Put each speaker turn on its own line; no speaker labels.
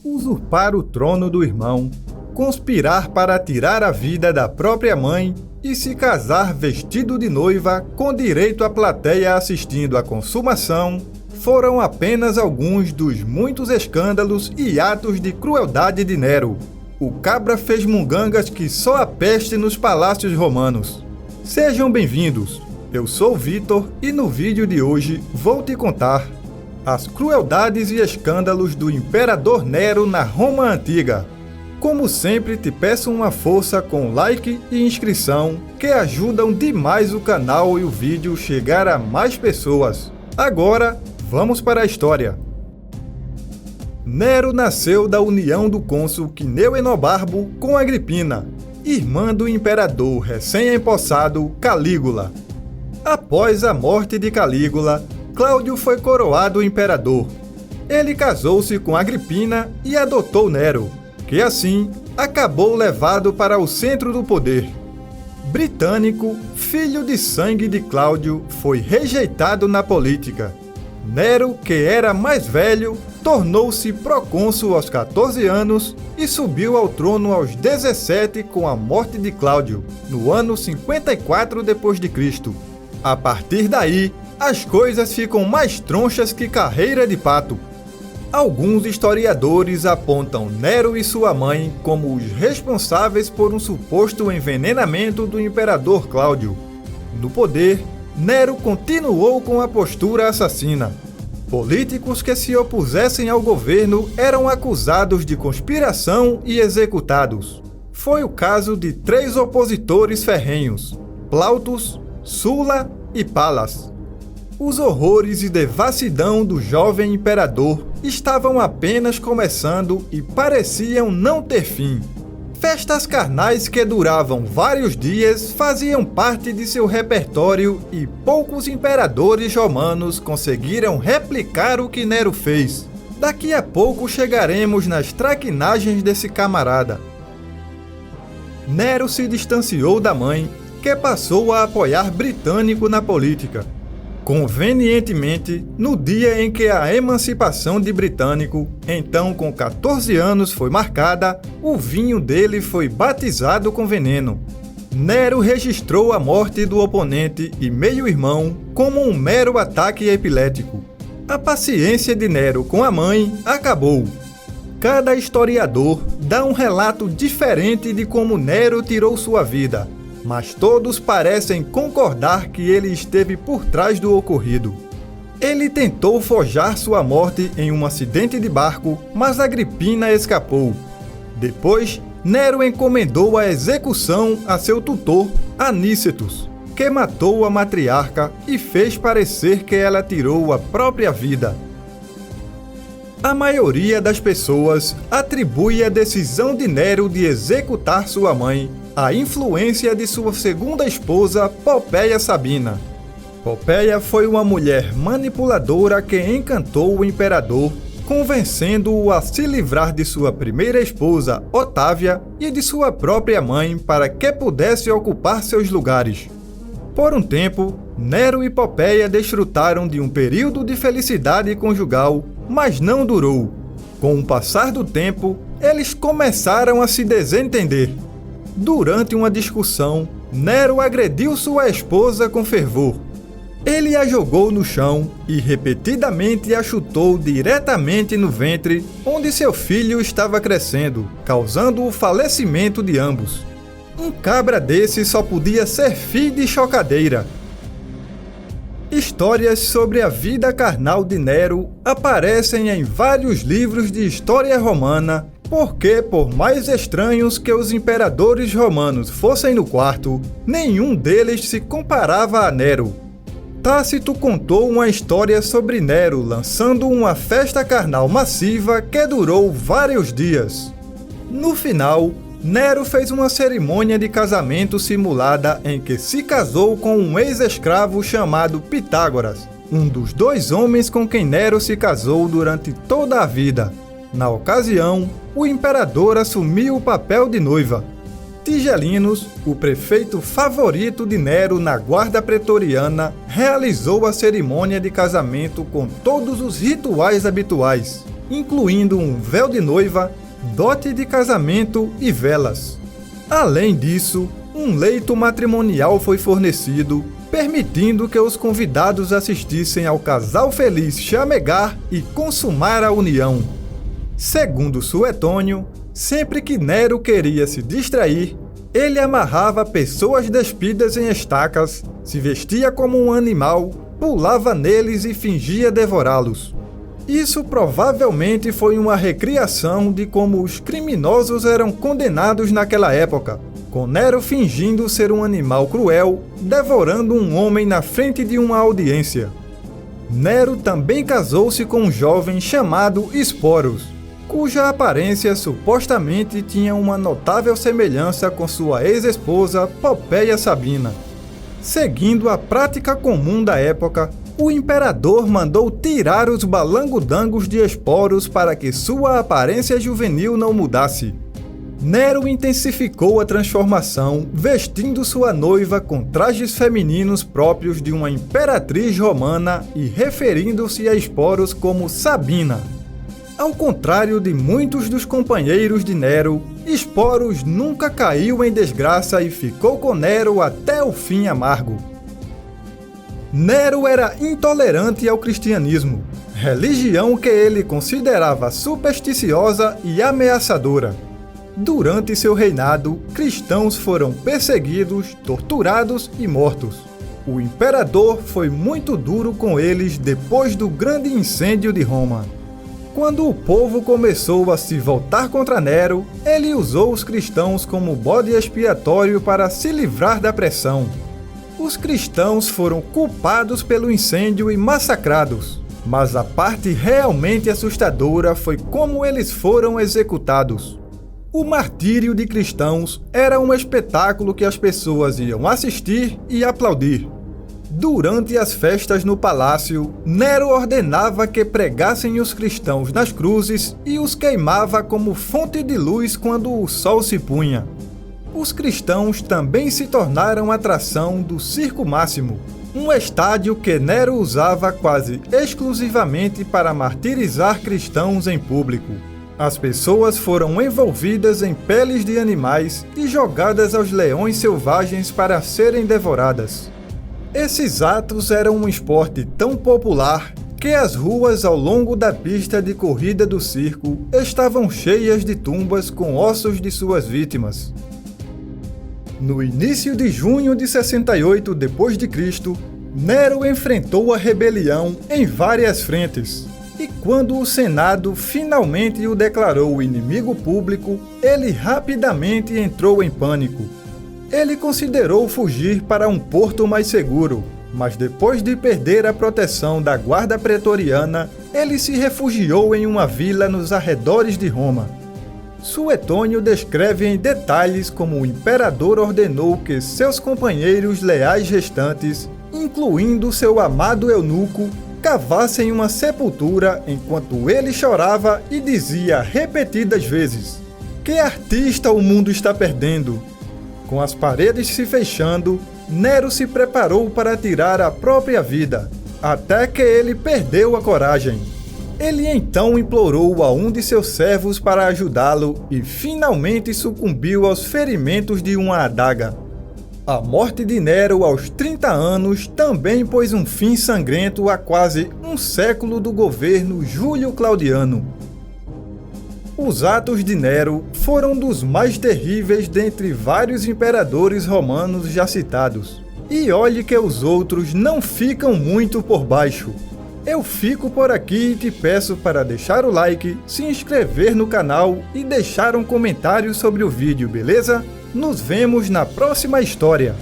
usurpar o trono do irmão, conspirar para tirar a vida da própria mãe e se casar vestido de noiva com direito à plateia assistindo à consumação, foram apenas alguns dos muitos escândalos e atos de crueldade de Nero, o cabra fez-mungangas que só a peste nos palácios romanos. Sejam bem-vindos, eu sou o Vitor e no vídeo de hoje vou te contar as crueldades e escândalos do Imperador Nero na Roma Antiga. Como sempre, te peço uma força com like e inscrição, que ajudam demais o canal e o vídeo chegar a mais pessoas. Agora, vamos para a história. Nero nasceu da união do cônsul Cneu Enobarbo com Agripina, irmã do imperador recém-empossado Calígula. Após a morte de Calígula, Cláudio foi coroado imperador. Ele casou-se com Agripina e adotou Nero, que assim acabou levado para o centro do poder. Britânico, filho de sangue de Cláudio, foi rejeitado na política. Nero, que era mais velho, tornou-se procônsul aos 14 anos e subiu ao trono aos 17 com a morte de Cláudio, no ano 54 d.C. A partir daí, as coisas ficam mais tronchas que carreira de pato. Alguns historiadores apontam Nero e sua mãe como os responsáveis por um suposto envenenamento do imperador Cláudio. No poder, Nero continuou com a postura assassina. Políticos que se opusessem ao governo eram acusados de conspiração e executados. Foi o caso de 3 opositores ferrenhos: Plautus, Sula e Palas. Os horrores e devassidão do jovem imperador estavam apenas começando e pareciam não ter fim. Festas carnais que duravam vários dias faziam parte de seu repertório e poucos imperadores romanos conseguiram replicar o que Nero fez. Daqui a pouco chegaremos nas traquinagens desse camarada. Nero se distanciou da mãe, que passou a apoiar Britânico na política. Convenientemente, no dia em que a emancipação de Britânico, então com 14 anos, foi marcada, o vinho dele foi batizado com veneno. Nero registrou a morte do oponente e meio-irmão como um mero ataque epilético. A paciência de Nero com a mãe acabou. Cada historiador dá um relato diferente de como Nero tirou sua vida, mas todos parecem concordar que ele esteve por trás do ocorrido. Ele tentou forjar sua morte em um acidente de barco, mas Agripina escapou. Depois, Nero encomendou a execução a seu tutor, Anícetus, que matou a matriarca e fez parecer que ela tirou a própria vida. A maioria das pessoas atribui a decisão de Nero de executar sua mãe à influência de sua segunda esposa, Popéia Sabina. Popéia foi uma mulher manipuladora que encantou o imperador, convencendo-o a se livrar de sua primeira esposa, Otávia, e de sua própria mãe para que pudesse ocupar seus lugares. Por um tempo, Nero e Popéia desfrutaram de um período de felicidade conjugal, mas não durou. Com o passar do tempo, eles começaram a se desentender. Durante uma discussão, Nero agrediu sua esposa com fervor. Ele a jogou no chão e repetidamente a chutou diretamente no ventre, onde seu filho estava crescendo, causando o falecimento de ambos. Um cabra desse só podia ser filho de chocadeira. Histórias sobre a vida carnal de Nero aparecem em vários livros de história romana, porque, por mais estranhos que os imperadores romanos fossem no quarto, nenhum deles se comparava a Nero. Tácito contou uma história sobre Nero lançando uma festa carnal massiva que durou vários dias. No final, Nero fez uma cerimônia de casamento simulada em que se casou com um ex-escravo chamado Pitágoras, um dos 2 homens com quem Nero se casou durante toda a vida. Na ocasião, o imperador assumiu o papel de noiva. Tigelinos, o prefeito favorito de Nero na guarda pretoriana, realizou a cerimônia de casamento com todos os rituais habituais, incluindo um véu de noiva, dote de casamento e velas. Além disso, um leito matrimonial foi fornecido, permitindo que os convidados assistissem ao casal feliz chamegar e consumar a união. Segundo Suetônio, sempre que Nero queria se distrair, ele amarrava pessoas despidas em estacas, se vestia como um animal, pulava neles e fingia devorá-los. Isso provavelmente foi uma recriação de como os criminosos eram condenados naquela época, com Nero fingindo ser um animal cruel, devorando um homem na frente de uma audiência. Nero também casou-se com um jovem chamado Esporos, cuja aparência supostamente tinha uma notável semelhança com sua ex-esposa Popéia Sabina. Seguindo a prática comum da época, o imperador mandou tirar os balangudangos de Esporos para que sua aparência juvenil não mudasse. Nero intensificou a transformação, vestindo sua noiva com trajes femininos próprios de uma imperatriz romana e referindo-se a Esporos como Sabina. Ao contrário de muitos dos companheiros de Nero, Esporos nunca caiu em desgraça e ficou com Nero até o fim amargo. Nero era intolerante ao cristianismo, religião que ele considerava supersticiosa e ameaçadora. Durante seu reinado, cristãos foram perseguidos, torturados e mortos. O imperador foi muito duro com eles depois do grande incêndio de Roma. Quando o povo começou a se voltar contra Nero, ele usou os cristãos como bode expiatório para se livrar da pressão. Os cristãos foram culpados pelo incêndio e massacrados, mas a parte realmente assustadora foi como eles foram executados. O martírio de cristãos era um espetáculo que as pessoas iam assistir e aplaudir. Durante as festas no palácio, Nero ordenava que pregassem os cristãos nas cruzes e os queimava como fonte de luz quando o sol se punha. Os cristãos também se tornaram atração do Circo Máximo, um estádio que Nero usava quase exclusivamente para martirizar cristãos em público. As pessoas foram envolvidas em peles de animais e jogadas aos leões selvagens para serem devoradas. Esses atos eram um esporte tão popular que as ruas ao longo da pista de corrida do circo estavam cheias de tumbas com ossos de suas vítimas. No início de junho de 68 d.C., Nero enfrentou a rebelião em várias frentes, e quando o Senado finalmente o declarou inimigo público, ele rapidamente entrou em pânico. Ele considerou fugir para um porto mais seguro, mas depois de perder a proteção da guarda pretoriana, ele se refugiou em uma vila nos arredores de Roma. Suetônio descreve em detalhes como o imperador ordenou que seus companheiros leais restantes, incluindo seu amado eunuco, cavassem uma sepultura enquanto ele chorava e dizia repetidas vezes: "Que artista o mundo está perdendo!" Com as paredes se fechando, Nero se preparou para tirar a própria vida, até que ele perdeu a coragem. Ele então implorou a um de seus servos para ajudá-lo e finalmente sucumbiu aos ferimentos de uma adaga. A morte de Nero aos 30 anos também pôs um fim sangrento a quase um século do governo Júlio Claudiano. Os atos de Nero foram dos mais terríveis dentre vários imperadores romanos já citados. E olhe que os outros não ficam muito por baixo. Eu fico por aqui e te peço para deixar o like, se inscrever no canal e deixar um comentário sobre o vídeo, beleza? Nos vemos na próxima história!